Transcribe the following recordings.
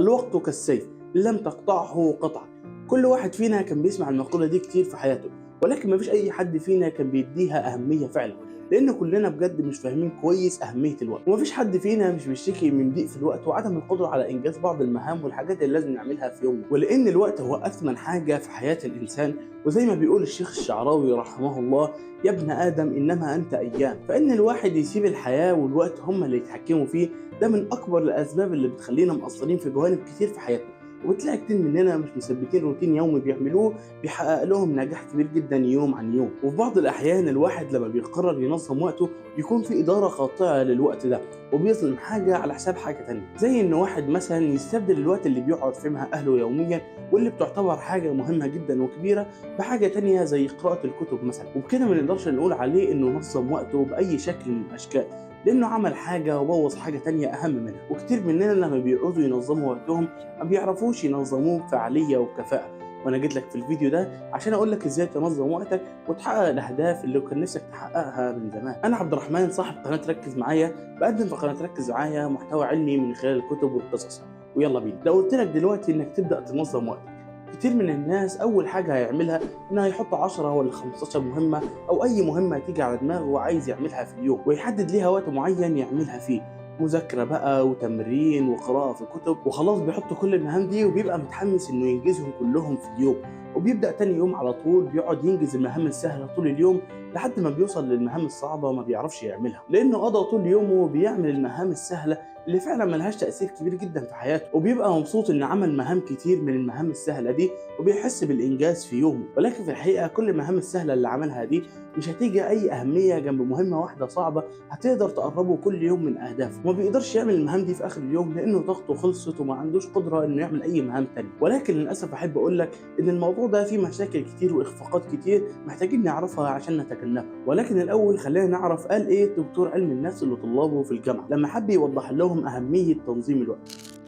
الوقت كالسيف لم تقطعه قطعة. كل واحد فينا كان بيسمع المقولة دي كتير في حياته، ولكن مفيش أي حد فينا كان بيديها أهمية فعلا، لأن كلنا بجد مش فاهمين كويس أهمية الوقت. ومفيش حد فينا مش بيشتكي من ضيق في الوقت وعدم القدرة على إنجاز بعض المهام والحاجات اللي لازم نعملها في يومنا، ولأن الوقت هو أثمن حاجة في حياة الإنسان. وزي ما بيقول الشيخ الشعراوي رحمه الله: يا ابن آدم إنما أنت أيام. فإن الواحد يسيب الحياة والوقت هما اللي يتحكموا فيه، ده من أكبر الأسباب اللي بتخلينا مقصرين في جوانب كتير في حياتنا. وبتلاقي كتير مننا مش مثبتين روتين يومي بيعملوه بيحقق لهم نجاح كبير جدا يوم عن يوم. وفي بعض الأحيان الواحد لما بيقرر ينظم وقته بيكون في إدارة خاطئة للوقت ده، وبيظلم حاجة على حساب حاجة تانية. زي إن واحد مثلا يستبدل الوقت اللي بيقعد فيه مع أهله يوميا واللي بتعتبر حاجة مهمة جدا وكبيرة بحاجة تانية زي قراءة الكتب مثلا، وبكده ما نقدرش نقول عليه إنه نظم وقته بأي شكل من الأشكال، لأنه عمل حاجة وبوظ حاجة تانية أهم منها. وكتير مننا لما بيعوزوا ينظموا وقتهم ما بيعرفوش ينظموه بفعالية وكفاءة. وأنا جيت لك في الفيديو ده عشان أقول لك إزاي تنظم وقتك وتحقق الأهداف اللي كان نفسك تحققها من زمان. أنا عبد الرحمن صاحب قناة ركز معايا، بقدم في قناة ركز معايا محتوى علمي من خلال الكتب والقصص. ويلا بينا. لو قلت لك دلوقتي إنك تبدأ تنظم وقتك، كتير من الناس أول حاجة هيعملها إنه هيحط 10 ولا 15 مهمة أو أي مهمة تيجي على دماغه وعايز يعملها في اليوم، ويحدد ليها وقت معين يعملها فيه، مذاكرة بقى وتمرين وقراءة في كتب، وخلاص بيحط كل المهام دي وبيبقى متحمس إنه ينجزهم كلهم في اليوم. وبيبدأ تاني يوم على طول بيقعد ينجز المهام السهلة طول اليوم لحد ما بيوصل للمهام الصعبة ما بيعرفش يعملها، لأنه قضى طول يومه بيعمل المهام السهلة اللي فعلا ملهاش تأثير كبير جدا في حياته، وبيبقى مبسوط إن عمل مهام كتير من المهام السهلة دي وبيحس بالإنجاز في يومه. ولكن في الحقيقة كل المهام السهلة اللي عملها دي مش هتيجي أي أهمية جنب مهمة واحدة صعبة هتقدر تقربه كل يوم من أهدافه. وما بيقدرش يعمل المهام دي في آخر اليوم لأنه طاقته خلصت وما عندوش قدرة إنه يعمل أي مهام تانية. ولكن للأسف أحب أقول لك إن الموضوع ده فيه مشاكل كتير وإخفاقات كتير محتاجين نعرفها عشان نتجنبها. ولكن الأول خلينا نعرف قال إيه دكتور علم النفس لطلابه في الجامعة لما حب يوضح لهم أهمية تنظيم الوقت.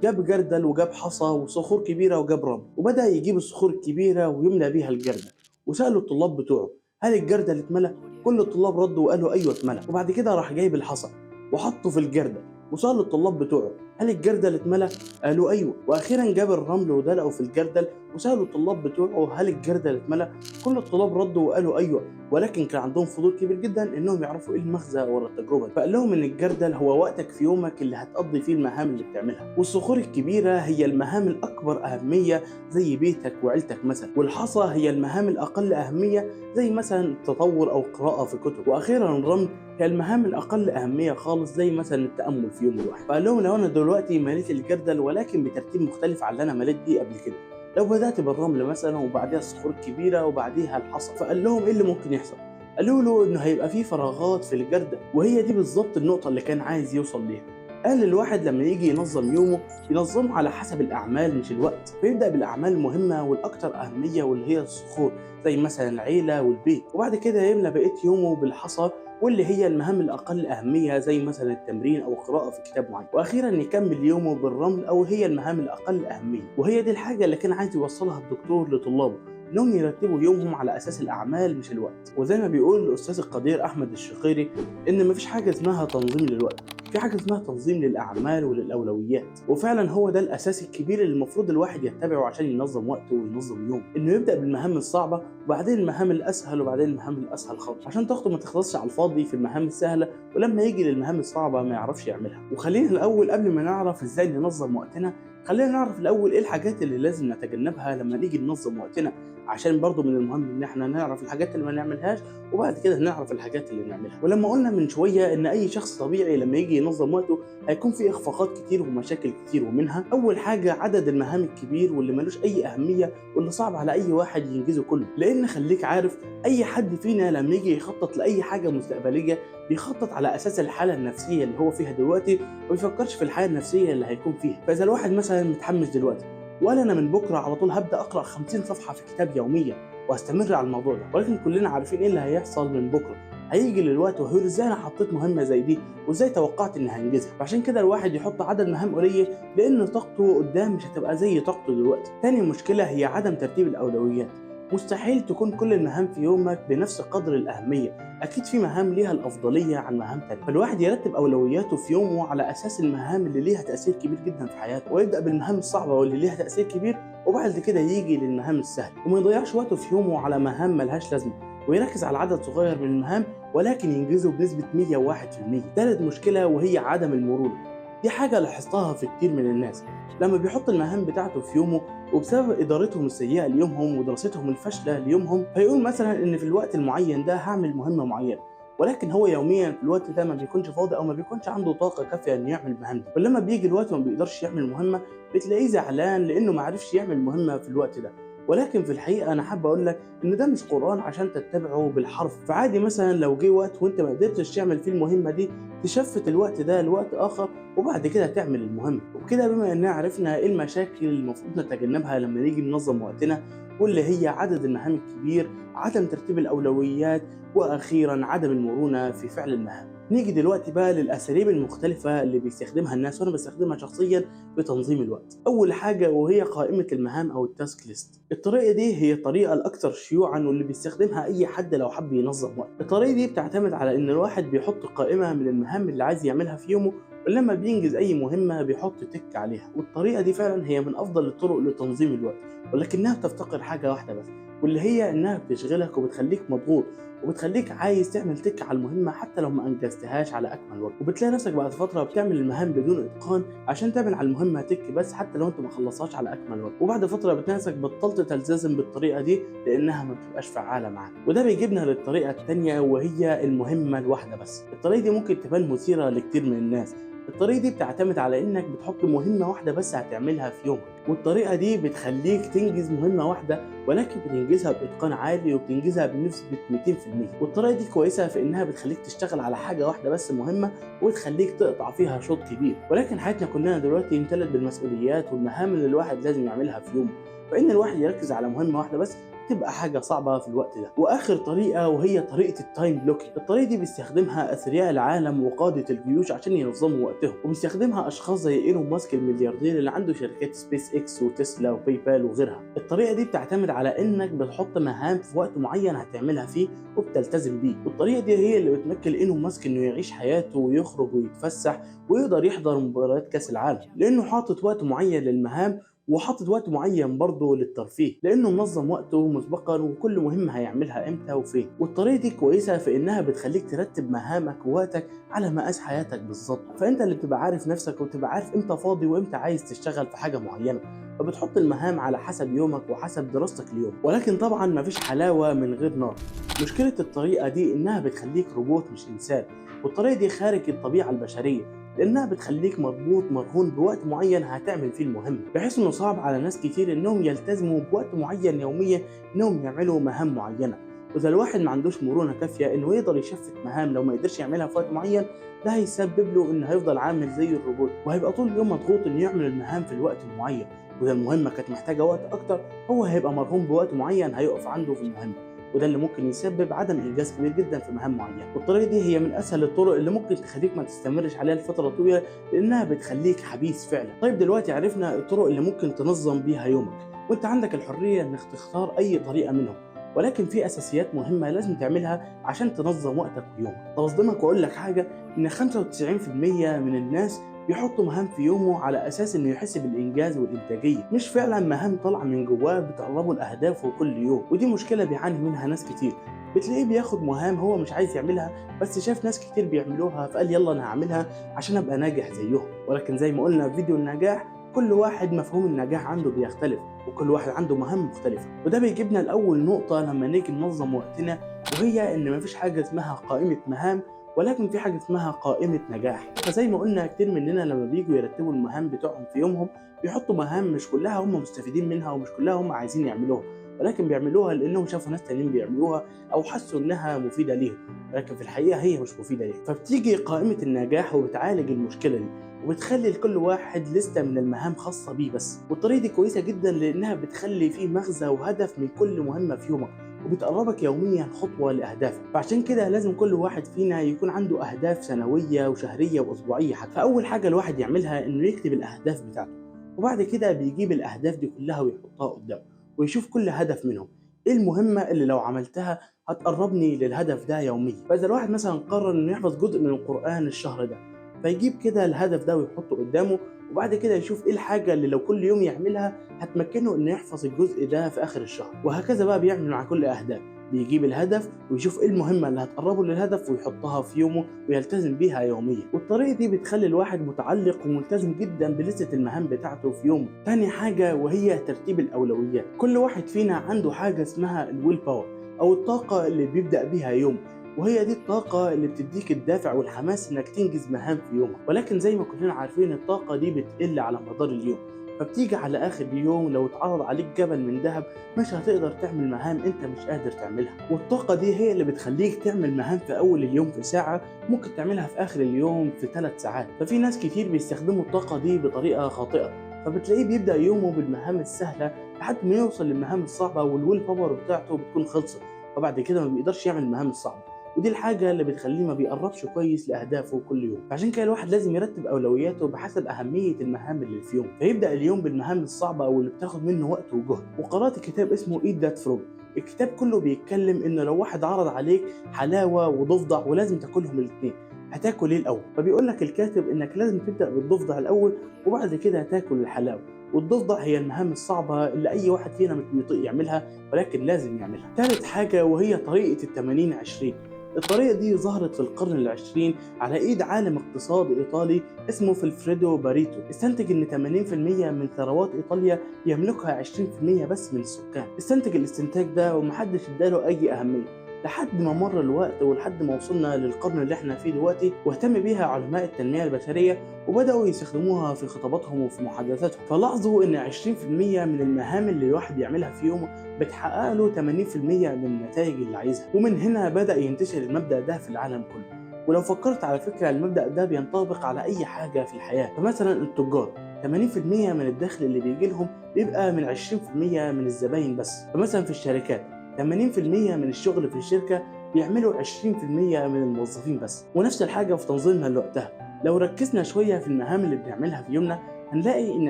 جاب جردل وجاب حصى وصخور كبيرة وجاب رمل، وبدأ يجيب الصخور الكبيرة ويملى بيها الجردل، وسألوا الطلاب بتوعه: هل الجردل اتملى؟ كل الطلاب ردوا وقالوا أيوه اتملى. وبعد كده راح جايب الحصى وحطه في الجردل وسأل الطلاب بتوعه: هل الجردل اتملى؟ قالوا أيوه. وأخيرا جاب الرمل ودلقه في الجردل وسألوا الطلاب بتوعه: هل الجردل اتملى؟ كل الطلاب ردوا وقالوا أيوه، ولكن كان عندهم فضول كبير جدا إنهم يعرفوا إيه المغزى ورا التجربة دي. فقال لهم إن الجردل هو وقتك في يومك اللي هتقضي فيه المهام اللي بتعملها، والصخور الكبيرة هي المهام الأكبر أهمية زي بيتك وعيلتك مثلا، والحصى هي المهام الأقل أهمية زي مثلا التطور أو قراءة في كتب، وأخيرا الرمل هي المهام الأقل أهمية خالص زي مثلا التأمل في يوم الواحد. فقال لهم لو أنا دلوقتي مليت الجردل ولكن بترتيب مختلف عن اللي أنا مليت بيه قبل كده، لو بدأت بالرمل مثلا وبعديها الصخور الكبيرة وبعديها الحصى، فقال لهم إيه اللي ممكن يحصل؟ قالوا له إنه هيبقى فيه فراغات في الجردل، وهي دي بالظبط النقطة اللي كان عايز يوصل ليها. قال الواحد لما يجي ينظم يومه ينظمه على حسب الأعمال مش الوقت، فيبدأ بالأعمال المهمة والأكثر أهمية واللي هي الصخور زي مثلا العيلة والبيت، وبعد كده يملى بقية يومه بالحصى واللي هي المهام الأقل أهمية زي مثلا التمرين أو قراءة في كتاب معين، وأخيرا يكمل يومه بالرمل أو هي المهام الأقل أهمية. وهي دي الحاجة اللي كان عايز يوصلها الدكتور لطلابه، انهم يرتبوا يومهم على اساس الاعمال مش الوقت. وزي ما بيقول الاستاذ القدير احمد الشقيري ان مفيش حاجه اسمها تنظيم للوقت، في حاجه اسمها تنظيم للاعمال وللاولويات. وفعلا هو ده الاساس الكبير اللي المفروض الواحد يتبعه عشان ينظم وقته وينظم يومه، انه يبدا بالمهام الصعبه وبعدين المهام الاسهل وبعدين المهام الاسهل خالص، عشان طاقته ما تخلصش على الفاضي في المهام السهله ولما يجي للمهام الصعبه ما يعرفش يعملها. وخلينا الاول قبل ما نعرف ازاي ننظم وقتنا خلينا نعرف الاول ايه الحاجات اللي لازم نتجنبها لما نيجي ننظم وقتنا، عشان برضو من المهم ان احنا نعرف الحاجات اللي ما نعملهاش وبعد كده نعرف الحاجات اللي نعملها. ولما قلنا من شويه ان اي شخص طبيعي لما يجي ينظم وقته هيكون في اخفاقات كتير ومشاكل كتير، ومنها اول حاجه عدد المهام الكبير واللي ملوش اي اهميه واللي صعب على اي واحد ينجزه كله. لان خليك عارف اي حد فينا لما يجي يخطط لاي حاجه مستقبليه بيخطط على اساس الحاله النفسيه اللي هو فيها دلوقتي وما بيفكرش في الحاله النفسيه اللي هيكون فيها. فاذا الواحد مثلا متحمس دلوقتي وقال انا من بكره على طول هبدا اقرا 50 صفحه في كتاب يوميا واستمر على الموضوع ده، ولكن كلنا عارفين ايه اللي هيحصل من بكره. هيجي للوقت وهيقول ازاي انا حطيت مهمه زي دي وازاي توقعت اني هنجزها. فعشان كده الواحد يحط عدد مهام قليل لان طاقته قدام مش هتبقى زي طاقته دلوقتي. تاني مشكله هي عدم ترتيب الاولويات. مستحيل تكون كل المهام في يومك بنفس قدر الأهمية، أكيد في مهام ليها الأفضلية عن مهام تانية، فالواحد يرتب أولوياته في يومه على أساس المهام اللي ليها تأثير كبير جدا في حياته، ويبدأ بالمهام الصعبة واللي ليها تأثير كبير، وبعد كده يجي للمهام السهلة، وما يضيعش وقته في يومه على مهام ملهاش لازمة، ويركز على عدد صغير من المهام ولكن ينجزه بنسبة 101%. تالت مشكلة وهي عدم المرونة، دي حاجة لاحظتها في كتير من الناس، لما بيحط المهام بتاعته في يومه وبسبب إدارتهم السيئة ليومهم ودراستهم الفاشلة ليومهم فيقول مثلا إن في الوقت المعين ده هعمل مهمة معينة، ولكن هو يوميا في الوقت ده ما بيكونش فاضي أو ما بيكونش عنده طاقة كافية إنه يعمل المهام دي، ولما بيجي الوقت وما بيقدرش يعمل المهمة بتلاقيه زعلان لأنه ما عرفش يعمل المهمة في الوقت ده. ولكن في الحقيقة أنا حابب أقول لك إن ده مش قرآن عشان تتبعه بالحرف، فعادي مثلا لو جه وقت وأنت ما قدرتش تعمل فيه المهمة دي تشفت الوقت ده لوقت آخر وبعد كده تعمل المهمة. وبكده بما إننا عرفنا إيه المشاكل اللي المفروض نتجنبها لما نيجي ننظم وقتنا، واللي هي عدد المهام الكبير، عدم ترتيب الأولويات، وأخيرا عدم المرونة في فعل المهام. نيجي دلوقتي بقى للأساليب المختلفة اللي بيستخدمها الناس وأنا بستخدمها شخصيا في تنظيم الوقت. أول حاجة وهي قائمة المهام أو التاسك ليست، الطريقة دي هي الطريقة الأكثر شيوعا واللي بيستخدمها أي حد لو حب ينظم وقت. الطريقة دي بتعتمد على إن الواحد بيحط قائمة من المهام اللي عايز يعملها في يومه، ولما بينجز أي مهمة بيحط تك عليها، والطريقة دي فعلا هي من أفضل الطرق لتنظيم الوقت، ولكنها بتفتقر حاجة واحدة بس، واللي هي إنها بتشغلك وبتخليك مضغوط وبتخليك عايز تعمل تك على المهمة حتى لو ما أنجزتهاش على أكمل وجه، وبتلاقي نفسك بعد فترة بتعمل المهام بدون إتقان عشان تعمل على المهمة تك بس حتى لو أنت ما خلصهاش على أكمل وجه، وبعد فترة بتلاقي نفسك بطلت تلتزم بالطريقة دي لأنها ما بتبقاش فعالة معاك. وده بيجيبنا للطريقة التانية وهي المهمة الواحدة بس. الطريقة دي ممكن تبان مثيرة لكتير من الناس، الطريقة دي بتعتمد على إنك بتحط مهمة واحدة بس هتعملها في يومك، والطريقة دي بتخليك تنجز مهمة واحدة ولكن بتنجزها بإتقان عالي وبتنجزها بنسبة 200%. والطريقة دي كويسة في إنها بتخليك تشتغل على حاجة واحدة بس مهمة وتخليك تقطع فيها شوط كبير، ولكن حياتنا كلنا دلوقتي امتلت بالمسؤوليات والمهام اللي الواحد لازم يعملها في يومه، فإن الواحد يركز على مهمة واحدة بس تبقى حاجة صعبة في الوقت ده. وآخر طريقة وهي طريقة التايم بلوكينج، الطريقة دي بيستخدمها أثرياء العالم وقادة الجيوش عشان ينظموا وقتهم، وبيستخدمها أشخاص زي إيلون ماسك الملياردير اللي عنده شركات سبيس إكس وتسلا وباي بال وغيرها. الطريقة دي بتعتمد على إنك بتحط مهام في وقت معين هتعملها فيه وبتلتزم بيه، والطريقة دي هي اللي بتمكن إيلون ماسك إنه يعيش حياته ويخرج ويتفسح ويقدر يحضر مباريات كأس العالم، لأنه حاطط وقت معين للمهام وحاطط وقت معين برضه للترفيه، لانه منظم وقته مسبقا وكل مهمه هيعملها امتى وفين. والطريقه دي كويسه في انها بتخليك ترتب مهامك ووقتك على مقاس حياتك بالظبط، فانت اللي بتبقى عارف نفسك وبتبقى عارف امتى فاضي وامتى عايز تشتغل في حاجه معينه، فبتحط المهام على حسب يومك وحسب دراستك اليوم. ولكن طبعا مفيش حلاوه من غير نار، مشكله الطريقه دي انها بتخليك روبوت مش انسان، والطريقه دي خارج الطبيعه البشريه لانها بتخليك مربوط مرهون بوقت معين هتعمل فيه المهمه، بحيث انه صعب على ناس كتير انهم يلتزموا بوقت معين يوميا انهم يعملوا مهام معينه. واذا الواحد ما عندوش مرونه كافيه انه يقدر يشفت مهام لو ما يقدرش يعملها في وقت معين، ده هيسبب له انه هيفضل عامل زي الروبوت وهيبقى طول اليوم مضغوط انه يعمل المهام في الوقت المعين، واذا المهمه كانت محتاجه وقت اكتر هو هيبقى مرهون بوقت معين هيقف عنده في المهمه، وده اللي ممكن يسبب عدم انجاز كبير جدا في مهام معينه. والطريقه دي هي من اسهل الطرق اللي ممكن تخليك ما تستمرش عليها لفتره طويله لانها بتخليك حبيس فعلا. طيب دلوقتي عرفنا الطرق اللي ممكن تنظم بيها يومك، وانت عندك الحريه انك تختار اي طريقه منهم، ولكن في اساسيات مهمه لازم تعملها عشان تنظم وقتك ويومك. طب اصدمك واقول لك حاجه، ان 95% من الناس بيحطوا مهام في يومه على اساس انه يحس بالانجاز والانتاجيه، مش فعلا مهام طالعه من جواه بتقربه لاهدافه كل يوم. ودي مشكله بيعاني منها ناس كتير، بتلاقيه بياخد مهام هو مش عايز يعملها بس شاف ناس كتير بيعملوها فقال يلا انا هعملها عشان ابقى ناجح زيهم. ولكن زي ما قلنا في فيديو النجاح، كل واحد مفهوم النجاح عنده بيختلف وكل واحد عنده مهام مختلفه. وده بيجيبنا لاول نقطه لما نيجي ننظم وقتنا، وهي ان مفيش حاجه اسمها قائمه مهام ولكن في حاجه اسمها قائمه نجاح. فزي ما قلنا كتير مننا لما بييجوا يرتبوا المهام بتوعهم في يومهم بيحطوا مهام مش كلها هم مستفيدين منها ومش كلها هم عايزين يعملوها، ولكن بيعملوها لانهم شافوا ناس تانيين بيعملوها او حسوا انها مفيده ليهم، ولكن في الحقيقه هي مش مفيده ليهم. فبتيجي قائمه النجاح وبتعالج المشكله دي وبتخلي لكل واحد لستة من المهام خاصة بيه بس. والطريقة دي كويسة جدا لأنها بتخلي فيه مغزى وهدف من كل مهمة في يومك وبتقربك يوميا خطوة لأهدافك. فعشان كده لازم كل واحد فينا يكون عنده أهداف سنوية وشهرية وأسبوعية حتى. فأول حاجة الواحد يعملها إنه يكتب الأهداف بتاعته، وبعد كده بيجيب الأهداف دي كلها ويحطها قدامه ويشوف كل هدف منهم ايه المهمه اللي لو عملتها هتقربني للهدف ده يوميا. فاذا الواحد مثلا قرر انه يحفظ جزء من القران الشهر ده، فيجيب كده الهدف ده ويحطه قدامه، وبعد كده يشوف ايه الحاجه اللي لو كل يوم يعملها هتمكنه انه يحفظ الجزء ده في اخر الشهر. وهكذا بقى بيعمل مع كل اهداف، بيجيب الهدف ويشوف ايه المهمه اللي هتقربه للهدف ويحطها في يومه ويلتزم بيها يوميا. والطريقه دي بتخلي الواحد متعلق وملتزم جدا بلستة المهام بتاعته في يومه. تاني حاجه وهي ترتيب الاولويات. كل واحد فينا عنده حاجه اسمها الويل باور او الطاقه اللي بيبدا بيها يوم، وهي دي الطاقة اللي بتديك الدافع والحماس انك تنجز مهام في يومك. ولكن زي ما كلنا عارفين الطاقة دي بتقل على مدار اليوم، فبتيجي على اخر اليوم لو اتعرض عليك جبل من ذهب مش هتقدر تعمل مهام انت مش قادر تعملها. والطاقة دي هي اللي بتخليك تعمل مهام في اول اليوم في ساعة ممكن تعملها في اخر اليوم في 3 ساعات. ففي ناس كتير بيستخدموا الطاقة دي بطريقة خاطئة، فبتلاقيه بيبدأ يومه بالمهام السهلة لحد ما يوصل للمهام الصعبة والويل باور بتاعته بتكون خلصت، فبعد كده ما بيقدرش يعمل المهام الصعبة. ودي الحاجة اللي بتخليه ما بيقربش كويس لأهدافه كل يوم. فعشان كده الواحد لازم يرتب أولوياته بحسب أهمية المهام اللي في يوم، فيبدأ اليوم بالمهام الصعبة أو اللي بتاخد منه وقت وجهد. وقرأت كتاب اسمه Eat That Frog. الكتاب كله بيتكلم إنه لو واحد عرض عليك حلاوة وضفدع ولازم تاكلهم الاتنين، هتاكل ايه الأول؟ فبيقول لك الكاتب إنك لازم تبدأ بالضفدع الأول وبعد كده هتاكل الحلاوة. والضفدع هي المهام الصعبة اللي أي واحد فينا مش بيطيق يعملها ولكن لازم يعملها. ثالث حاجة وهي طريقة ال80-20. الطريقة دي ظهرت في القرن العشرين على ايد عالم اقتصاد ايطالي اسمه فيلفريدو باريتو. استنتج ان 80% من ثروات ايطاليا يملكها 20% بس من السكان. استنتج الاستنتاج ده ومحدش اداله اي اهمية لحد ما مر الوقت ولحد ما وصلنا للقرن اللي احنا فيه دلوقتي، واهتم بيها علماء التنمية البشرية وبدأوا يستخدموها في خطاباتهم وفي محادثاتهم. فلاحظوا ان 20% من المهام اللي الواحد يعملها في يومه بتحقق له 80% من النتائج اللي عايزها. ومن هنا بدأ ينتشر المبدأ ده في العالم كله. ولو فكرت على فكرة المبدأ ده بينطبق على أي حاجة في الحياة. فمثلا التجار 80% من الدخل اللي بيجي لهم بيبقى من 20% من الزباين بس. فمثلا في الشركات 80% من الشغل في الشركة بيعملوا 20% من الموظفين بس. ونفس الحاجة في تنظيمها لوقتها. لو ركزنا شوية في المهام اللي بنعملها في يومنا هنلاقي إن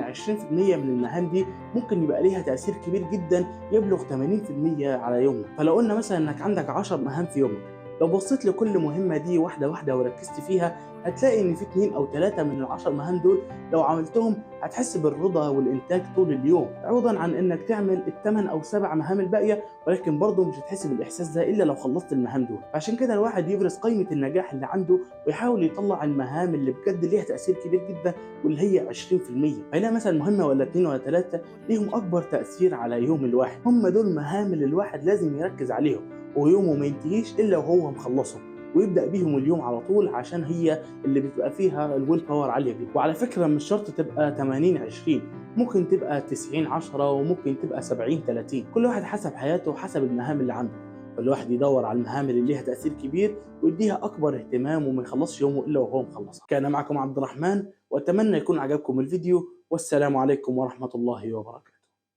20% من المهام دي ممكن يبقى ليها تأثير كبير جدا يبلغ 80% على يومنا. فلو قلنا مثلا إنك عندك 10 مهام في يومك، لو بصيت لكل مهمة دي واحدة واحدة وركزت فيها هتلاقي إن في 2 أو 3 من ال10 مهام دول لو عملتهم هتحس بالرضا والإنتاج طول اليوم، عوضا عن إنك تعمل ال8 أو 7 مهام الباقية ولكن برضه مش هتحس بالإحساس ده إلا لو خلصت المهام دول. عشان كده الواحد يبرز قيمة النجاح اللي عنده ويحاول يطلع المهام اللي بجد ليها تأثير كبير جدا واللي هي 20%. هيلاقي مثلا مهمة ولا 2 ولا 3 ليهم أكبر تأثير على يوم الواحد. هم دول المهام اللي الواحد لازم يركز عليهم ويومه ما ينتهيش إلا وهو مخلصهم، ويبدأ بيهم اليوم على طول عشان هي اللي بتبقى فيها الويل باور عالية جدا. وعلى فكرة مش شرط تبقى 80-20، ممكن تبقى 90-10 وممكن تبقى 70-30، كل واحد حسب حياته وحسب المهام اللي عنده. فالواحد يدور على المهام اللي ليها تأثير كبير ويديها أكبر اهتمام وما يخلصش يومه إلا وهو مخلصها. كان معكم عبد الرحمن وأتمنى يكون عجبكم الفيديو، والسلام عليكم ورحمة الله وبركاته.